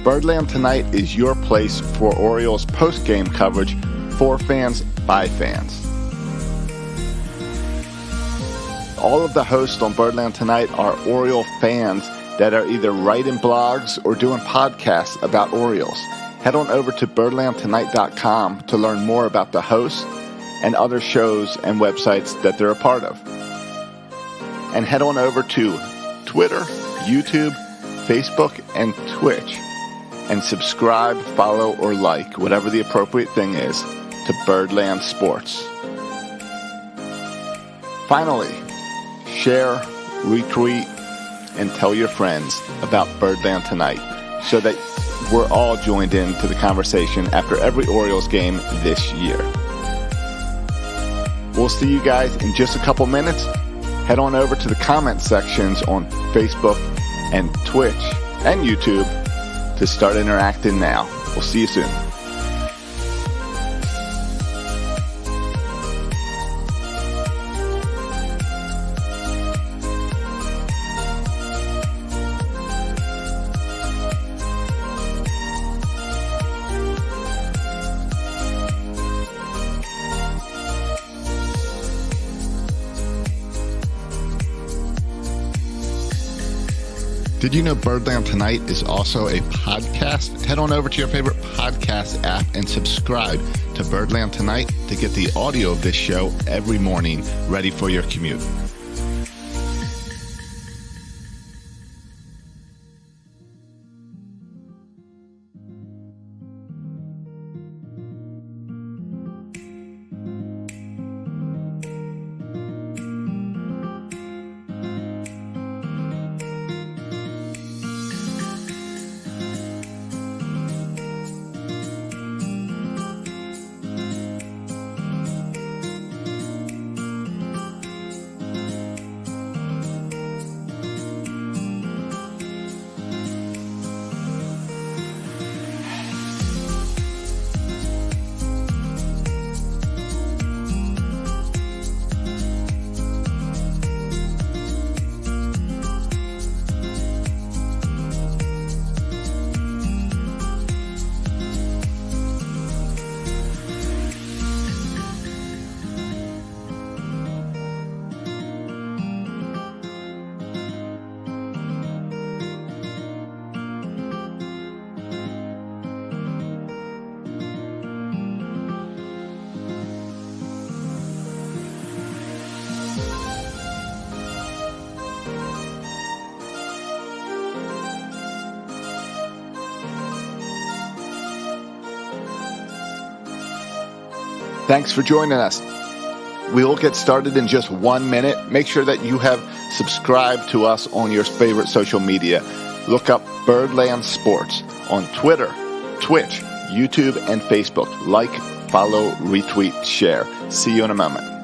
Birdland Tonight is your place for Orioles post-game coverage for fans by fans. All of the hosts on Birdland Tonight are Oriole fans that are either writing blogs or doing podcasts about Orioles. Head on over to birdlandtonight.com to learn more about the hosts and other shows and websites that they're a part of. And head on over to Twitter, YouTube, Facebook, and Twitch and subscribe, follow, or like, whatever the appropriate thing is, to Birdland Sports. Finally, share, retweet, and tell your friends about Birdland Tonight so that we're all joined into the conversation after every Orioles game this year. We'll see you guys in just a couple minutes. Head on over to the comment sections on Facebook and Twitch and YouTube to start interacting now. We'll see you soon. Did you know Birdland Tonight is also a podcast? Head on over to your favorite podcast app and subscribe to Birdland Tonight to get the audio of this show every morning ready for your commute. Thanks for joining us. We will get started in just 1 minute. Make sure that you have subscribed to us on your favorite social media. Look up Birdland Sports on Twitter, Twitch, YouTube, and Facebook. Like, follow, retweet, share. See you in a moment.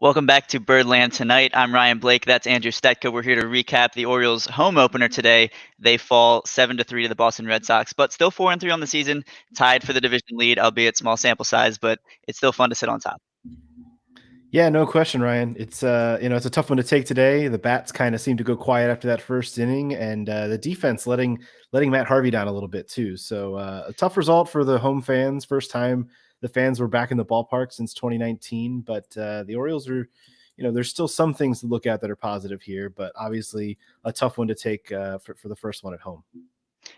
Welcome back to Birdland Tonight. I'm Ryan Blake. That's Andrew Stetka. We're here to recap the Orioles' home opener today. They fall 7-3 to the Boston Red Sox, but still 4-3 on the season, tied for the division lead, albeit small sample size, but it's still fun to sit on top. Yeah, no question, Ryan. It's it's a tough one to take today. The bats kind of seemed to go quiet after that first inning, and the defense letting Matt Harvey down a little bit too. So a tough result for the home fans. First time the fans were back in the ballpark since 2019, but the Orioles are, there's still some things to look at that are positive here, but obviously a tough one to take for the first one at home.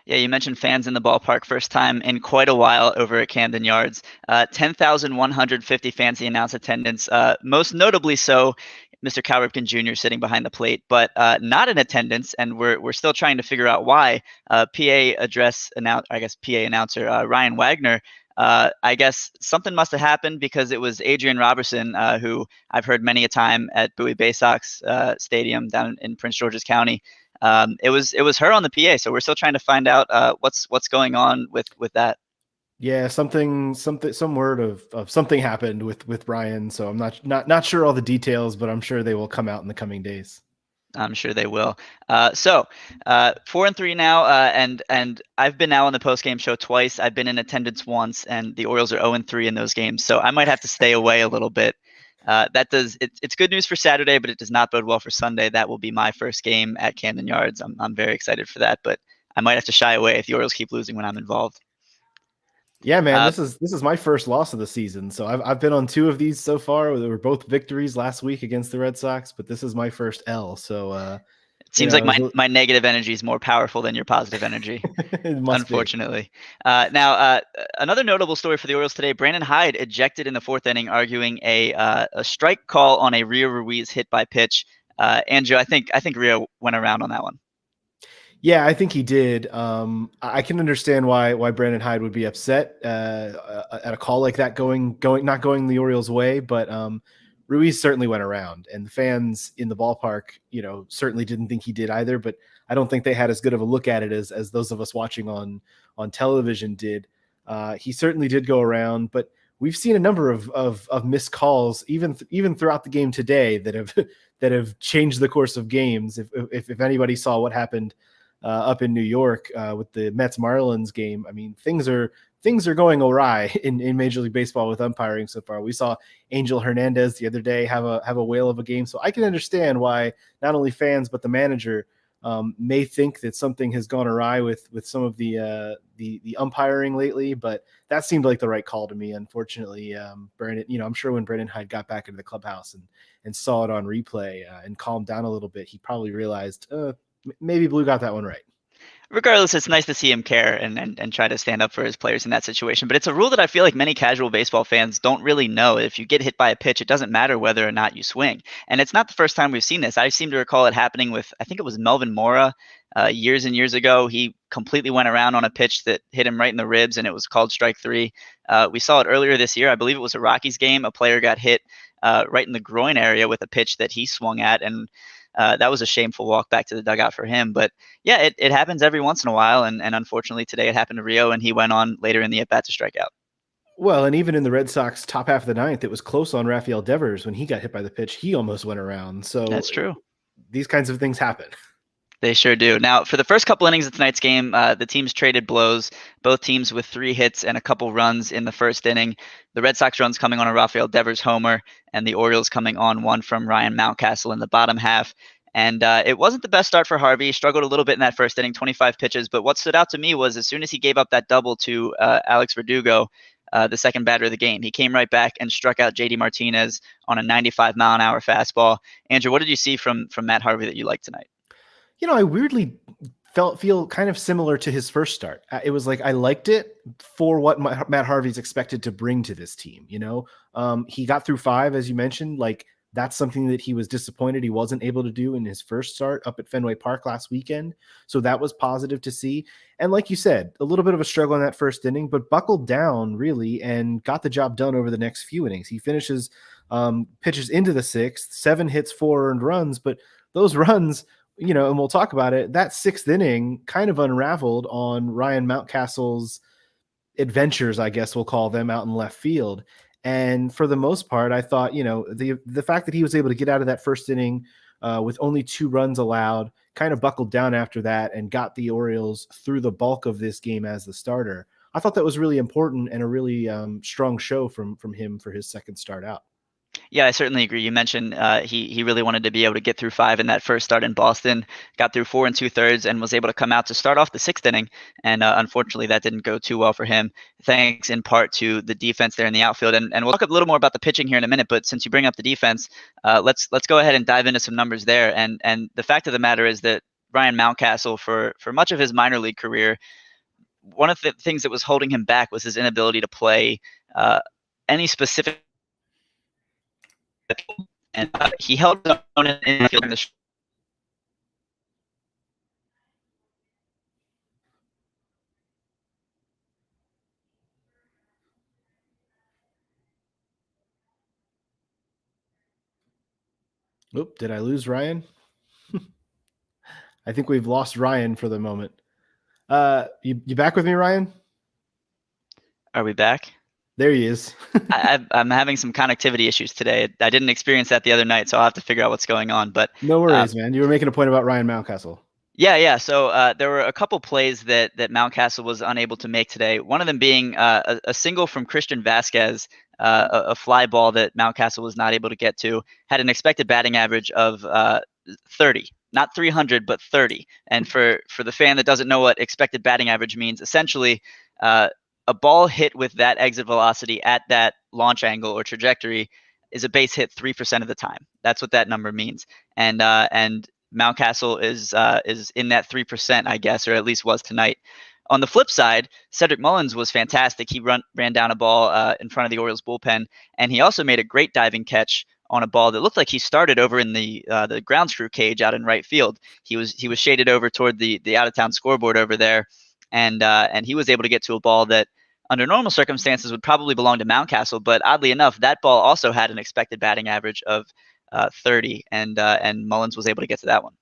Yeah, you mentioned fans in the ballpark. First time in quite a while over at Camden Yards. 10,150 fans in announced attendance. Most notably so, Mr. Cal Ripken Jr. sitting behind the plate, but not in attendance, and we're still trying to figure out why. PA announcer Ryan Wagner. I guess something must have happened because it was Adrian Robertson, who I've heard many a time at Bowie Bay Sox Stadium down in Prince George's County. It was her on the PA, so we're still trying to find out what's going on with that. Yeah, some word of something happened with Brian. So I'm not sure all the details, but I'm sure they will come out in the coming days. I'm sure they will. 4-3 now, and I've been now on the post game show twice. I've been in attendance once, and the Orioles are 0-3 in those games, so I might have to stay away a little bit. It's good news for Saturday, but it does not bode well for Sunday. That will be my first game at Camden Yards. I'm very excited for that, but I might have to shy away if the Orioles keep losing when I'm involved. Yeah, man, this is my first loss of the season. So I've been on 2 of these so far. They were both victories last week against the Red Sox, but this is my first L. So it seems like my negative energy is more powerful than your positive energy. It must unfortunately. Now, another notable story for the Orioles today: Brandon Hyde ejected in the 4th inning, arguing a strike call on a Rio Ruiz hit by pitch. Andrew, I think Rio went around on that one. Yeah, I think he did. I can understand why Brandon Hyde would be upset at a call like that not going the Orioles' way, but Ruiz certainly went around, and the fans in the ballpark, certainly didn't think he did either. But I don't think they had as good of a look at it as those of us watching on television did. He certainly did go around, but we've seen a number of missed calls even throughout the game today that have changed the course of games. If anybody saw what happened up in New York with the Mets Marlins game, I mean, things are going awry in Major League Baseball with umpiring so far. We saw Angel Hernandez the other day have a whale of a game, so I can understand why not only fans but the manager may think that something has gone awry with some of the umpiring lately. But that seemed like the right call to me. Unfortunately, Brandon, I'm sure when Brandon Hyde got back into the clubhouse and saw it on replay and calmed down a little bit, he probably realized maybe Blue got that one right. Regardless, it's nice to see him care and try to stand up for his players in that situation. But it's a rule that I feel like many casual baseball fans don't really know. If you get hit by a pitch, it doesn't matter whether or not you swing. And it's not the first time we've seen this. I seem to recall it happening with, I think it was Melvin Mora years and years ago. He completely went around on a pitch that hit him right in the ribs, and it was called strike 3. We saw it earlier this year. I believe it was a Rockies game. A player got hit right in the groin area with a pitch that he swung at, and that was a shameful walk back to the dugout for him. But yeah, it happens every once in a while. And unfortunately today it happened to Rio, and he went on later in the at-bat to strike out. Well, and even in the Red Sox top half of the 9th, it was close on Rafael Devers when he got hit by the pitch. He almost went around. So that's true. These kinds of things happen. They sure do. Now, for the first couple innings of tonight's game, the teams traded blows, both teams with 3 hits and a couple runs in the first inning. The Red Sox runs coming on a Rafael Devers homer, and the Orioles coming on one from Ryan Mountcastle in the bottom half. And it wasn't the best start for Harvey. He struggled a little bit in that first inning, 25 pitches. But what stood out to me was as soon as he gave up that double to Alex Verdugo, the second batter of the game, he came right back and struck out JD Martinez on a 95-mile-an-hour fastball. Andrew, what did you see from Matt Harvey that you liked tonight? I weirdly feel kind of similar to his first start. It was like I liked it for what Matt Harvey's expected to bring to this team. He got through 5, as you mentioned. Like, that's something that he was disappointed he wasn't able to do in his first start up at Fenway Park last weekend. So that was positive to see. And like you said, a little bit of a struggle in that first inning, but buckled down really and got the job done over the next few innings. He finishes pitches into the 6th, 7 hits, 4 earned runs, but those runs, and we'll talk about it, that 6th inning kind of unraveled on Ryan Mountcastle's adventures, I guess we'll call them, out in left field. And for the most part, I thought, the fact that he was able to get out of that first inning with only 2 runs allowed, kind of buckled down after that and got the Orioles through the bulk of this game as the starter. I thought that was really important and a really strong show from him for his second start out. Yeah, I certainly agree. You mentioned he really wanted to be able to get through 5 in that first start in Boston. Got through 4 2/3 and was able to come out to start off the 6th inning. And unfortunately, that didn't go too well for him. Thanks in part to the defense there in the outfield. And we'll talk a little more about the pitching here in a minute. But since you bring up the defense, let's go ahead and dive into some numbers there. And the fact of the matter is that Ryan Mountcastle, for much of his minor league career, one of the things that was holding him back was his inability to play any specific. And he held his own in the field in the. Oop, did I lose Ryan? I think we've lost Ryan for the moment. You back with me, Ryan? Are we back? There he is. I'm having some connectivity issues today. I didn't experience that the other night, so I'll have to figure out what's going on. But no worries, man. You were making a point about Ryan Mountcastle. Yeah. So there were a couple plays that Mountcastle was unable to make today. One of them being a single from Christian Vasquez, a fly ball that Mountcastle was not able to get to. Had an expected batting average of 30, not 300, but 30. And for the fan that doesn't know what expected batting average means, essentially a ball hit with that exit velocity at that launch angle or trajectory is a base hit 3% of the time. That's what that number means. And Mountcastle is in that 3%, I guess, or at least was tonight. On the flip side, Cedric Mullins was fantastic. He ran down a ball in front of the Orioles bullpen, and he also made a great diving catch on a ball that looked like he started over in the ground screw cage out in right field. He was shaded over toward the out of town scoreboard over there, and he was able to get to a ball that under normal circumstances would probably belong to Mountcastle. But oddly enough, that ball also had an expected batting average of 30, and Mullins was able to get to that one.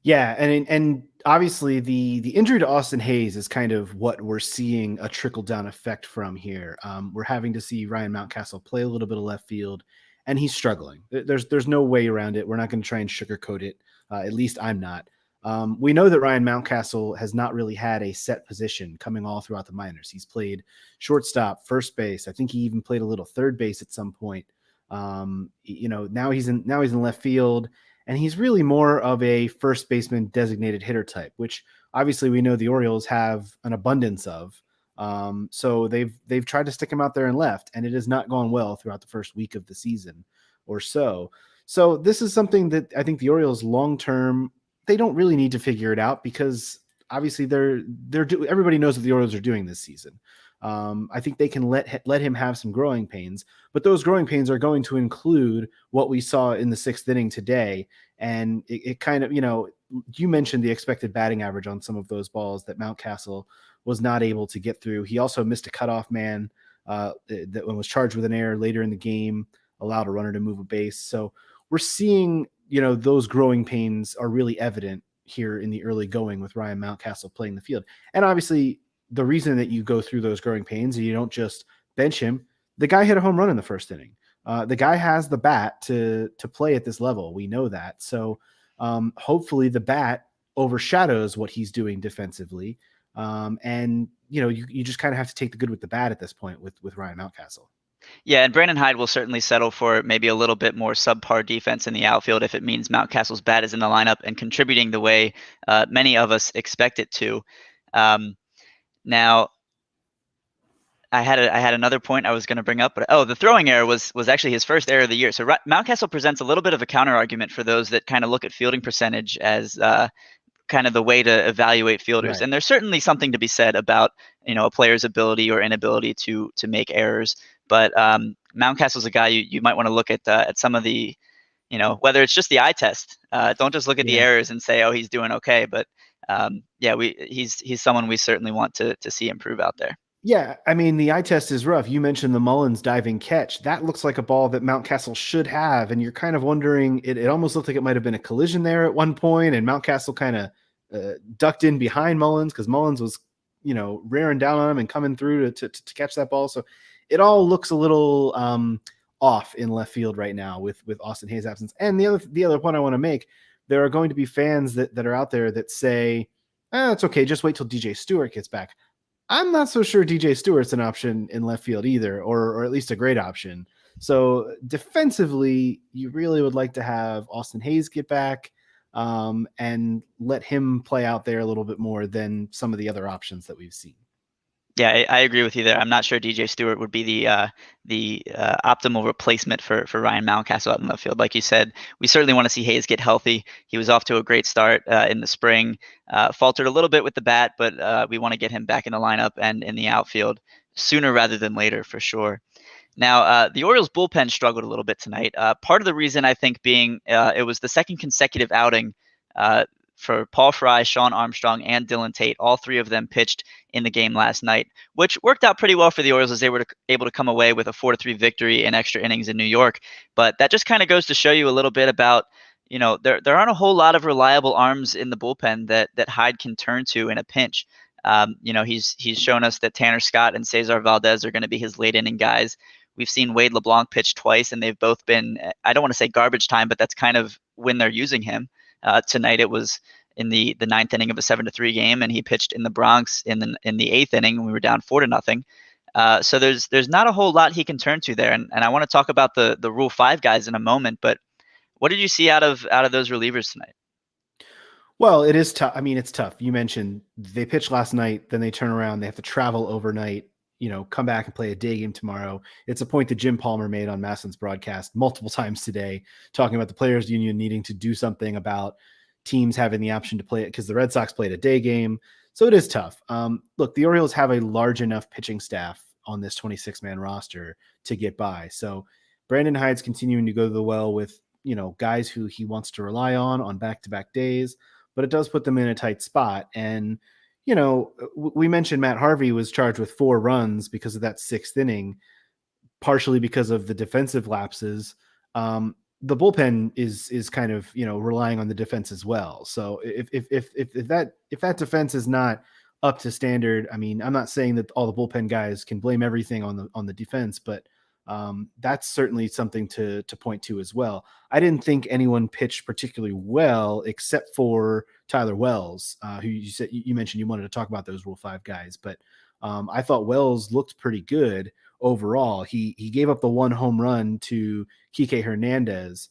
Yeah, and obviously the injury to Austin Hayes is kind of what we're seeing a trickle down effect from here. We're having to see Ryan Mountcastle play a little bit of left field, and he's struggling. There's no way around it. We're not going to try and sugarcoat it. At least I'm not. We know that Ryan Mountcastle has not really had a set position coming all throughout the minors. He's played shortstop, first base. I think he even played a little third base at some point. Now he's in left field, and he's really more of a first baseman designated hitter type, which obviously we know the Orioles have an abundance of. So they've tried to stick him out there in left, and it has not gone well throughout the first week of the season or so. So this is something that I think the Orioles long term, they don't really need to figure it out, because obviously everybody knows what the Orioles are doing this season. I think they can let him have some growing pains, but those growing pains are going to include what we saw in the 6th inning today. And it kind of, you mentioned the expected batting average on some of those balls that Mountcastle was not able to get through. He also missed a cutoff man that was charged with an error later in the game, allowed a runner to move a base. So we're seeing, those growing pains are really evident here in the early going with Ryan Mountcastle playing the field. And obviously the reason that you go through those growing pains and you don't just bench him, the guy hit a home run in the 1st inning. The guy has the bat to play at this level. We know that. So hopefully the bat overshadows what he's doing defensively. And you just kind of have to take the good with the bad at this point with Ryan Mountcastle. Yeah, and Brandon Hyde will certainly settle for maybe a little bit more subpar defense in the outfield if it means Mountcastle's bat is in the lineup and contributing the way many of us expect it to. Now, I had another point I was going to bring up, but the throwing error was actually his first error of the year. So Mountcastle presents a little bit of a counter argument for those that kind of look at fielding percentage as kind of the way to evaluate fielders. Right. And there's certainly something to be said about a player's ability or inability to make errors. But Mountcastle's a guy you might want to look at some of the, whether it's just the eye test. Don't just look at the errors and say, oh, he's doing okay. But he's someone we certainly want to see improve out there. Yeah, I mean, the eye test is rough. You mentioned the Mullins diving catch. That looks like a ball that Mountcastle should have, and you're kind of wondering, it almost looked like it might have been a collision there at one point, and Mountcastle kind of ducked in behind Mullins because Mullins was, rearing down on him and coming through to catch that ball. So it all looks a little off in left field right now with Austin Hayes' absence. And the other point I want to make, there are going to be fans that are out there that say, it's okay, just wait till DJ Stewart gets back. I'm not so sure DJ Stewart's an option in left field either, or at least a great option. So defensively, you really would like to have Austin Hayes get back and let him play out there a little bit more than some of the other options that we've seen. Yeah, I agree with you there. I'm not sure DJ Stewart would be the optimal replacement for Ryan Mountcastle out in left field. Like you said, we certainly want to see Hayes get healthy. He was off to a great start in the spring, faltered a little bit with the bat, but we want to get him back in the lineup and in the outfield sooner rather than later for sure. Now, the Orioles bullpen struggled a little bit tonight. Part of the reason I think being it was the second consecutive outing for Paul Fry, Sean Armstrong, and Dylan Tate. All three of them pitched in the game last night, which worked out pretty well for the Orioles as they were able to come away with a 4-3 victory in extra innings in New York. But that just kind of goes to show you a little bit about, there aren't a whole lot of reliable arms in the bullpen that Hyde can turn to in a pinch. He's shown us that Tanner Scott and Cesar Valdez are going to be his late inning guys. We've seen Wade LeBlanc pitch twice, and they've both been, I don't want to say garbage time, but that's kind of when they're using him. Tonight it was in the ninth inning of a 7-3 game, and he pitched in the Bronx in the eighth inning when we were down 4-0. So there's not a whole lot he can turn to there, and I want to talk about the Rule 5 guys in a moment. But what did you see out of those relievers tonight? Well, it is tough. I mean, it's tough. You mentioned they pitched last night, then they turn around, they have to travel overnight, come back and play a day game tomorrow. It's a point that Jim Palmer made on Masson's broadcast multiple times today, talking about the players union needing to do something about teams having the option to play it because the Red Sox played a day game. So it is tough. Look, the Orioles have a large enough pitching staff on this 26-man roster to get by. So Brandon Hyde's continuing to go to the well with, guys who he wants to rely on back-to-back days, but it does put them in a tight spot. And we mentioned Matt Harvey was charged with 4 runs because of that 6th inning, partially because of the defensive lapses. The bullpen is kind of, relying on the defense as well. So if that defense is not up to standard, I mean, I'm not saying that all the bullpen guys can blame everything on the defense, but that's certainly something to point to as well. I didn't think anyone pitched particularly well except for Tyler Wells, who you mentioned you wanted to talk about those Rule 5 guys, but I thought Wells looked pretty good overall. He gave up the 1 home run to Kike Hernandez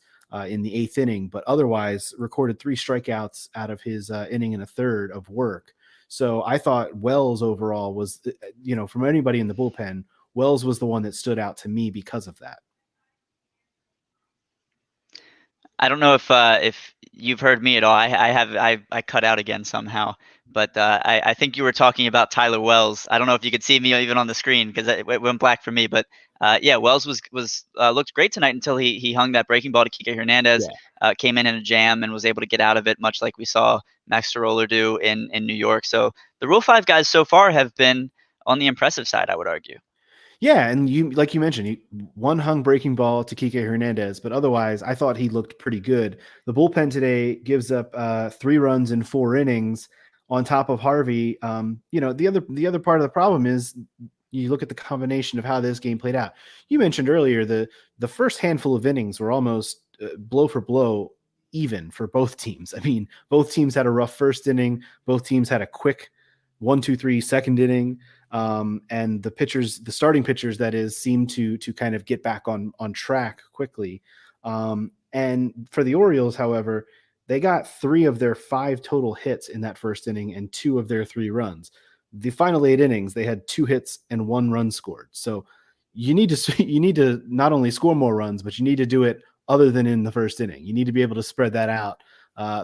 in the 8th inning, but otherwise recorded 3 strikeouts out of his inning and a third of work. So I thought Wells overall was, from anybody in the bullpen, Wells was the one that stood out to me because of that. I don't know if you've heard me at all. I cut out again somehow, but I think you were talking about Tyler Wells. I don't know if you could see me even on the screen because it went black for me. But yeah, Wells was looked great tonight until he hung that breaking ball to Kike Hernandez. Yeah. Came in a jam and was able to get out of it, much like we saw Max Stroller do in New York. So the Rule 5 guys so far have been on the impressive side, I would argue. Yeah, and like you mentioned, 1 hung breaking ball to Kike Hernandez, but otherwise, I thought he looked pretty good. The bullpen today gives up 3 runs in 4 innings on top of Harvey. The other part of the problem is you look at the combination of how this game played out. You mentioned earlier the first handful of innings were almost blow for blow even for both teams. I mean, both teams had a rough first inning. Both teams had a quick 1-2-3 second inning. And the starting pitchers, that is, seem to kind of get back on track quickly. And for the Orioles, however, they got 3 of their 5 total hits in that first inning and 2 of their 3 runs. The final 8 innings, they had 2 hits and 1 run scored. So you need to not only score more runs, but you need to do it other than in the first inning. You need to be able to spread that out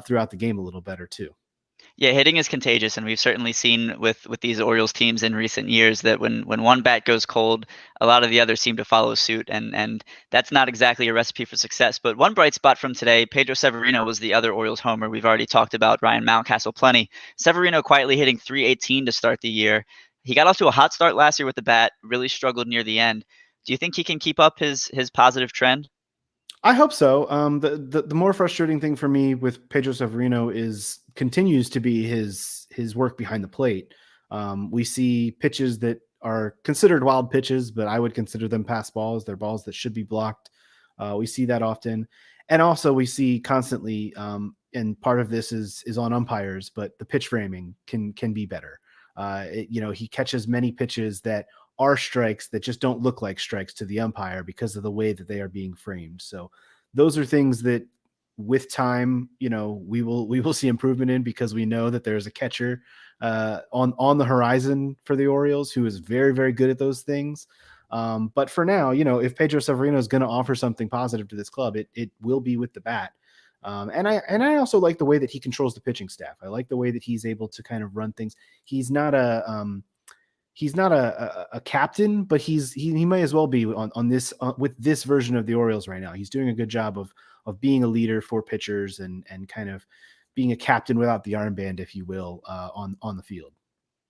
throughout the game a little better too. Yeah, hitting is contagious, and we've certainly seen with these Orioles teams in recent years that when one bat goes cold, a lot of the others seem to follow suit, and that's not exactly a recipe for success. But one bright spot from today, Pedro Severino was the other Orioles homer. We've already talked about Ryan Mountcastle plenty. Severino quietly hitting .318 to start the year. He got off to a hot start last year with the bat, really struggled near the end. Do you think he can keep up his positive trend? I hope so. The more frustrating thing for me with Pedro Severino continues to be his work behind the plate. We see pitches that are considered wild pitches, but I would consider them pass balls. They're balls that should be blocked. We see that often. And also we see constantly, and part of this is on umpires, but the pitch framing can be better. He catches many pitches that are strikes that just don't look like strikes to the umpire because of the way that they are being framed. So those are things that with time, we will see improvement in, because we know that there's a catcher on the horizon for the Orioles who is very, very good at those things. But for now, if Pedro Severino is going to offer something positive to this club, it will be with the bat. And I also like the way that he controls the pitching staff. I like the way that he's able to kind of run things. He's not a captain, but he may as well be on this with this version of the Orioles right now. He's doing a good job of being a leader for pitchers and kind of being a captain without the armband, if you will, on the field.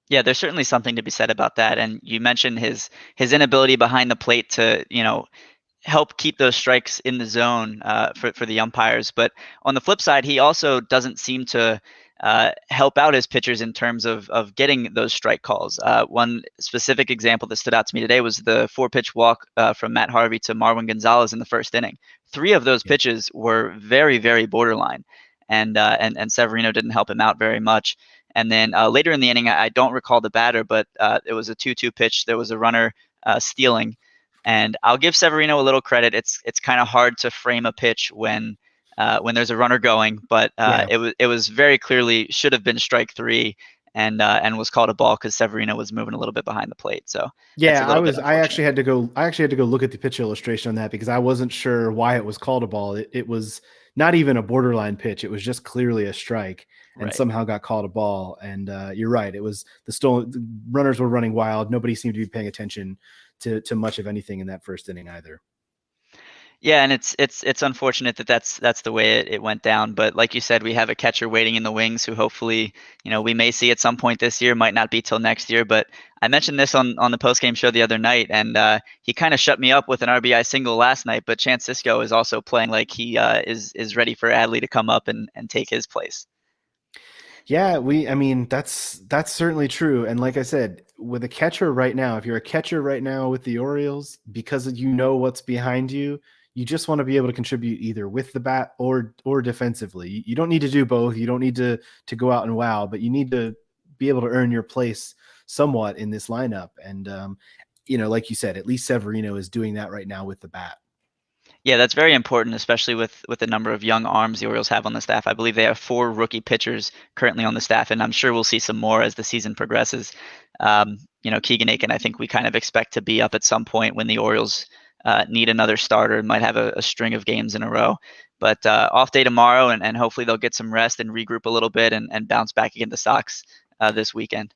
Yeah, there's certainly something to be said about that. And you mentioned his inability behind the plate to, help keep those strikes in the zone for the umpires. But on the flip side, he also doesn't seem to help out his pitchers in terms of getting those strike calls. One specific example that stood out to me today was the 4-pitch walk from Matt Harvey to Marwin Gonzalez in the first inning. 3 of those pitches were very, very borderline, and Severino didn't help him out very much. And then later in the inning, I don't recall the batter, but it was a 2-2 pitch. There was a runner stealing. And I'll give Severino a little credit. It's kind of hard to frame a pitch when there's a runner going, but it was very clearly should have been strike 3, and was called a ball because Severino was moving a little bit behind the plate. So yeah, I actually had to go look at the pitch illustration on that because I wasn't sure why it was called a ball. It was not even a borderline pitch. It was just clearly a strike, and somehow got called a ball. And you're right. It was the runners were running wild. Nobody seemed to be paying attention to much of anything in that first inning either. Yeah, and it's unfortunate that that's the way it went down. But like you said, we have a catcher waiting in the wings who hopefully, we may see at some point this year. Might not be till next year. But I mentioned this on the postgame show the other night, and he kind of shut me up with an RBI single last night. But Chance Sisco is also playing like he is ready for Adley to come up and take his place. Yeah, that's certainly true. And like I said, with a catcher right now, if you're a catcher right now with the Orioles, because what's behind you, you just want to be able to contribute either with the bat or defensively. You don't need to do both. You don't need to go out and wow, but you need to be able to earn your place somewhat in this lineup. And like you said, at least Severino is doing that right now with the bat. Yeah, that's very important, especially with the number of young arms the Orioles have on the staff. I believe they have 4 rookie pitchers currently on the staff, and I'm sure we'll see some more as the season progresses. Keegan Aiken, I think we kind of expect to be up at some point when the Orioles need another starter and might have a string of games in a row. But off day tomorrow, and hopefully they'll get some rest and regroup a little bit and bounce back against the Sox this weekend.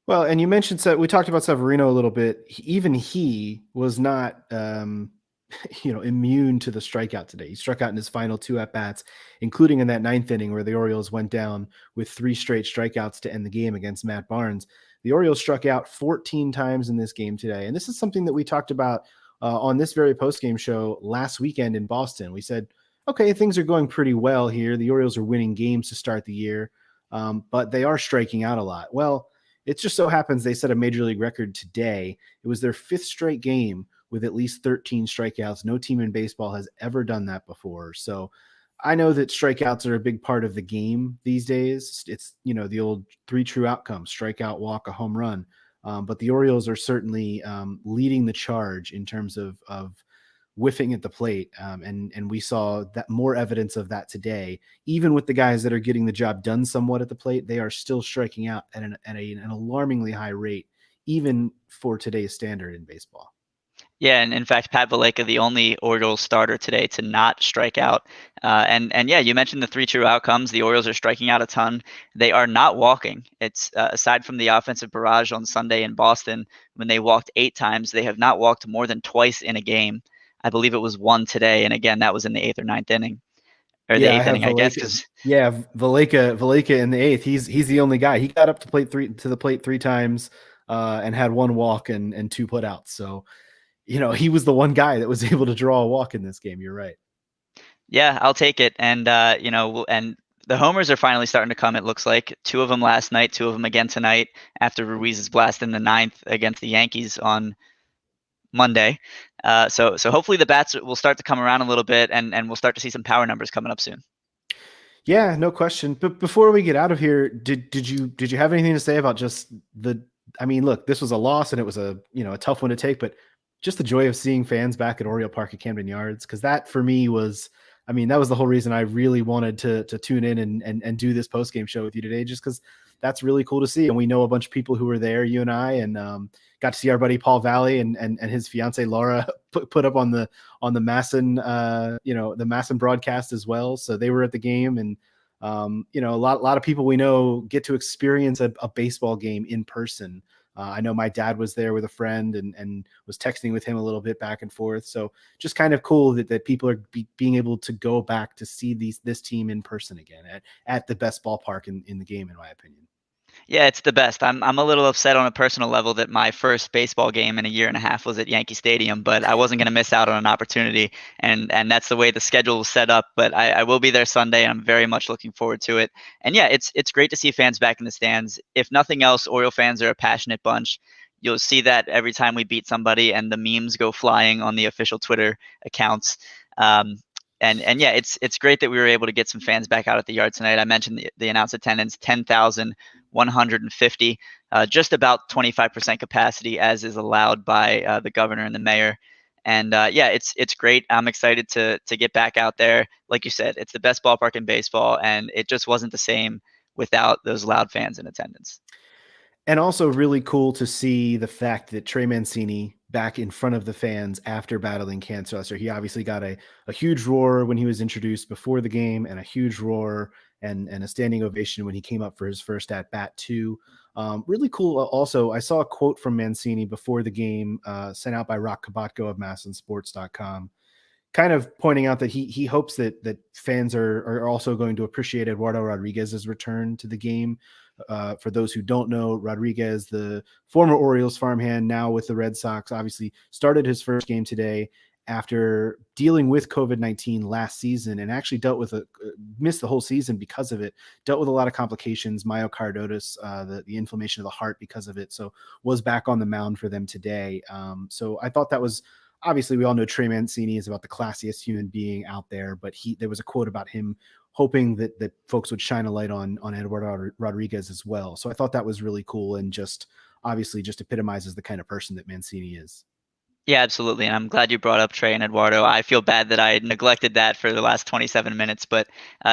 Well, and you mentioned, we talked about Severino a little bit. Even he was not immune to the strikeout today. He struck out in his final 2 at-bats, including in that 9th inning where the Orioles went down with 3 straight strikeouts to end the game against Matt Barnes. The Orioles struck out 14 times in this game today. And this is something that we talked about on this very post-game show last weekend in Boston. We said, okay, things are going pretty well here. The Orioles are winning games to start the year, but they are striking out a lot. Well, it just so happens they set a major league record today. It was their 5th straight game with at least 13 strikeouts. No team in baseball has ever done that before. So I know that strikeouts are a big part of the game these days. It's, the old 3 true outcomes: strikeout, walk, a home run. But the Orioles are certainly leading the charge in terms of whiffing at the plate. And we saw that more evidence of that today. Even with the guys that are getting the job done somewhat at the plate, they are still striking out at an alarmingly high rate, even for today's standard in baseball. Yeah, and in fact, Pat Valaika, the only Orioles starter today to not strike out. And yeah, you mentioned the 3 true outcomes. The Orioles are striking out a ton. They are not walking. It's aside from the offensive barrage on Sunday in Boston, when they walked 8 times, they have not walked more than twice in a game. I believe it was 1 today, and again, that was in the 8th or 9th inning, or the 8th inning, I guess. Yeah, Valaika in the 8th. He's the only guy. He got up to the plate 3 times and had 1 walk and 2 putouts. So, he was the one guy that was able to draw a walk in this game. You're right. Yeah, I'll take it. And, and the homers are finally starting to come, it looks like. 2 of them last night, 2 of them again tonight after Ruiz's blast in the 9th against the Yankees on Monday. So hopefully the bats will start to come around a little bit, and we'll start to see some power numbers coming up soon. Yeah, no question. But before we get out of here, did you have anything to say about just I mean, look, this was a loss and it was a tough one to take, but just the joy of seeing fans back at Oriole Park at Camden Yards, because that for me was, I mean, that was the whole reason I really wanted to tune in and do this post game show with you today, just because that's really cool to see. And we know a bunch of people who were there, you and I, and got to see our buddy Paul Valley and his fiance Laura put up on the Masson the Masson broadcast as well. So they were at the game, and a lot of people we know get to experience a baseball game in person. I know my dad was there with a friend and was texting with him a little bit back and forth. So just kind of cool that people are being able to go back to see this team in person again at the best ballpark in the game, in my opinion. Yeah, it's the best. I'm a little upset on a personal level that my first baseball game in a year and a half was at Yankee Stadium, but I wasn't going to miss out on an opportunity, and that's the way the schedule was set up. But I will be there Sunday, and I'm very much looking forward to it. And yeah, it's great to see fans back in the stands. If nothing else, Oriole fans are a passionate bunch. You'll see that every time we beat somebody, and the memes go flying on the official Twitter accounts. Um, and yeah, it's great that we were able to get some fans back out at the yard tonight. I mentioned the announced attendance, 10,150, just about 25% capacity, as is allowed by the governor and the mayor. And yeah, it's great. I'm excited to get back out there. Like you said, it's the best ballpark in baseball, and it just wasn't the same without those loud fans in attendance. And also really cool to see the fact that Trey Mancini back in front of the fans after battling cancer last year. He obviously got a huge roar when he was introduced before the game, and a huge roar and a standing ovation when he came up for his first at bat too. Really cool. Also, I saw a quote from Mancini before the game, sent out by Rock Kabatko of MassonSports.com, kind of pointing out that he hopes that fans are also going to appreciate Eduardo Rodriguez's return to the game. For those who don't know, Rodriguez, the former Orioles farmhand, now with the Red Sox, obviously started his first game today after dealing with COVID-19 last season, and actually missed the whole season because of it. Dealt with a lot of complications, myocarditis, the inflammation of the heart because of it. So was back on the mound for them today. So I thought that was, obviously we all know Trey Mancini is about the classiest human being out there, but there was a quote about him hoping that folks would shine a light on Eduardo Rodriguez as well. So I thought that was really cool, and just obviously just epitomizes the kind of person that Mancini is. Yeah, absolutely. And I'm glad you brought up Trey and Eduardo. I feel bad that I neglected that for the last 27 minutes, but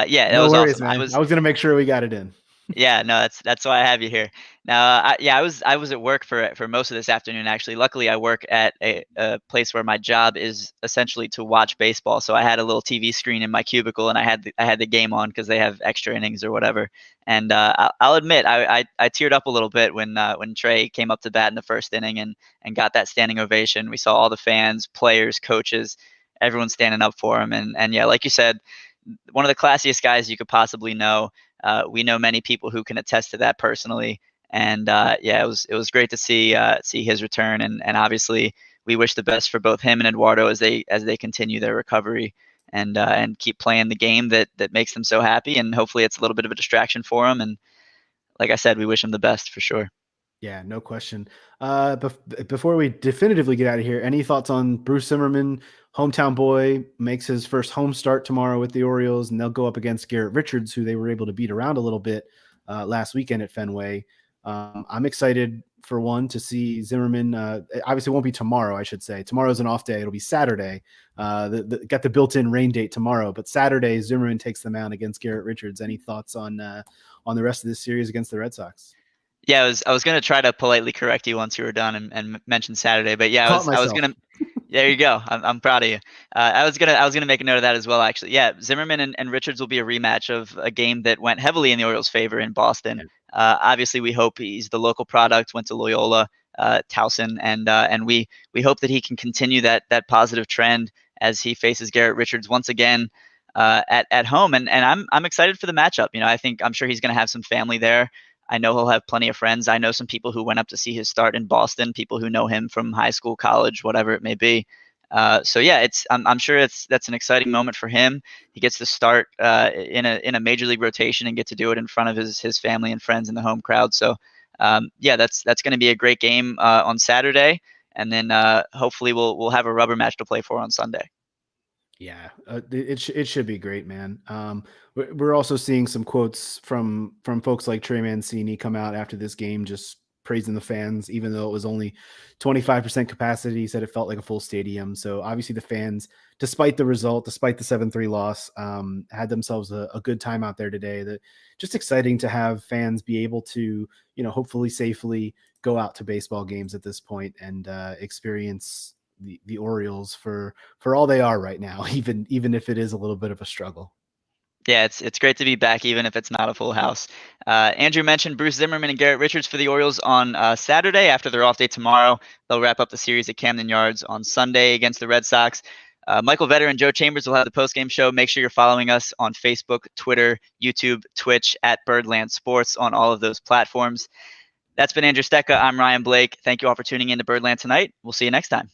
yeah, that No was worries, awesome. man. I was going to make sure we got it in. Yeah, no, that's why I have you here. Now, I was at work for most of this afternoon. Actually, luckily, I work at a place where my job is essentially to watch baseball. So I had a little TV screen in my cubicle, and I had the game on because they have extra innings or whatever. And I'll admit, I teared up a little bit when Trey came up to bat in the first inning and got that standing ovation. We saw all the fans, players, coaches, everyone standing up for him. And yeah, like you said, one of the classiest guys you could possibly know. We know many people who can attest to that personally, and yeah, it was great to see his return, and obviously we wish the best for both him and Eduardo as they continue their recovery and keep playing the game that makes them so happy, and hopefully it's a little bit of a distraction for them. And like I said, we wish him the best for sure. Yeah, no question. Before we definitively get out of here, any thoughts on Bruce Zimmerman, hometown boy, makes his first home start tomorrow with the Orioles, and they'll go up against Garrett Richards, who they were able to beat around a little bit last weekend at Fenway. I'm excited for one to see Zimmerman. Obviously, it won't be tomorrow. I should say tomorrow's an off day. It'll be Saturday. Got the built-in rain date tomorrow, but Saturday Zimmerman takes the mound against Garrett Richards. Any thoughts on the rest of this series against the Red Sox? Yeah, I was gonna try to politely correct you once you were done and mention Saturday, but yeah, Caught I was myself. gonna. There you go. I'm proud of you. I was gonna make a note of that as well. Actually, yeah, Zimmerman and Richards will be a rematch of a game that went heavily in the Orioles' favor in Boston. Yeah. Obviously, we hope he's the local product. Went to Loyola, Towson, and we hope that he can continue that positive trend as he faces Garrett Richards once again at home. And I'm excited for the matchup. You know, I'm sure he's gonna have some family there. I know he'll have plenty of friends. I know some people who went up to see his start in Boston, people who know him from high school, college, whatever it may be. So yeah, I'm sure that's an exciting moment for him. He gets to start in a major league rotation and get to do it in front of his family and friends in the home crowd. So yeah, that's going to be a great game on Saturday, and then hopefully we'll have a rubber match to play for on Sunday. Yeah, it should be great, man. We're also seeing some quotes from folks like Trey Mancini come out after this game, just praising the fans, even though it was only 25% capacity. He said it felt like a full stadium. So obviously the fans, despite the result, despite the 7-3 loss, had themselves a good time out there today. That just exciting to have fans be able to, hopefully safely go out to baseball games at this point and experience the Orioles for all they are right now, even if it is a little bit of a struggle. Yeah, it's great to be back, even if it's not a full house. Andrew mentioned Bruce Zimmerman and Garrett Richards for the Orioles on Saturday after their off day tomorrow. They'll wrap up the series at Camden Yards on Sunday against the Red Sox. Michael Vetter and Joe Chambers will have the postgame show. Make sure you're following us on Facebook, Twitter, YouTube, Twitch at Birdland Sports on all of those platforms. That's been Andrew Stecca. I'm Ryan Blake. Thank you all for tuning in to Birdland Tonight. We'll see you next time.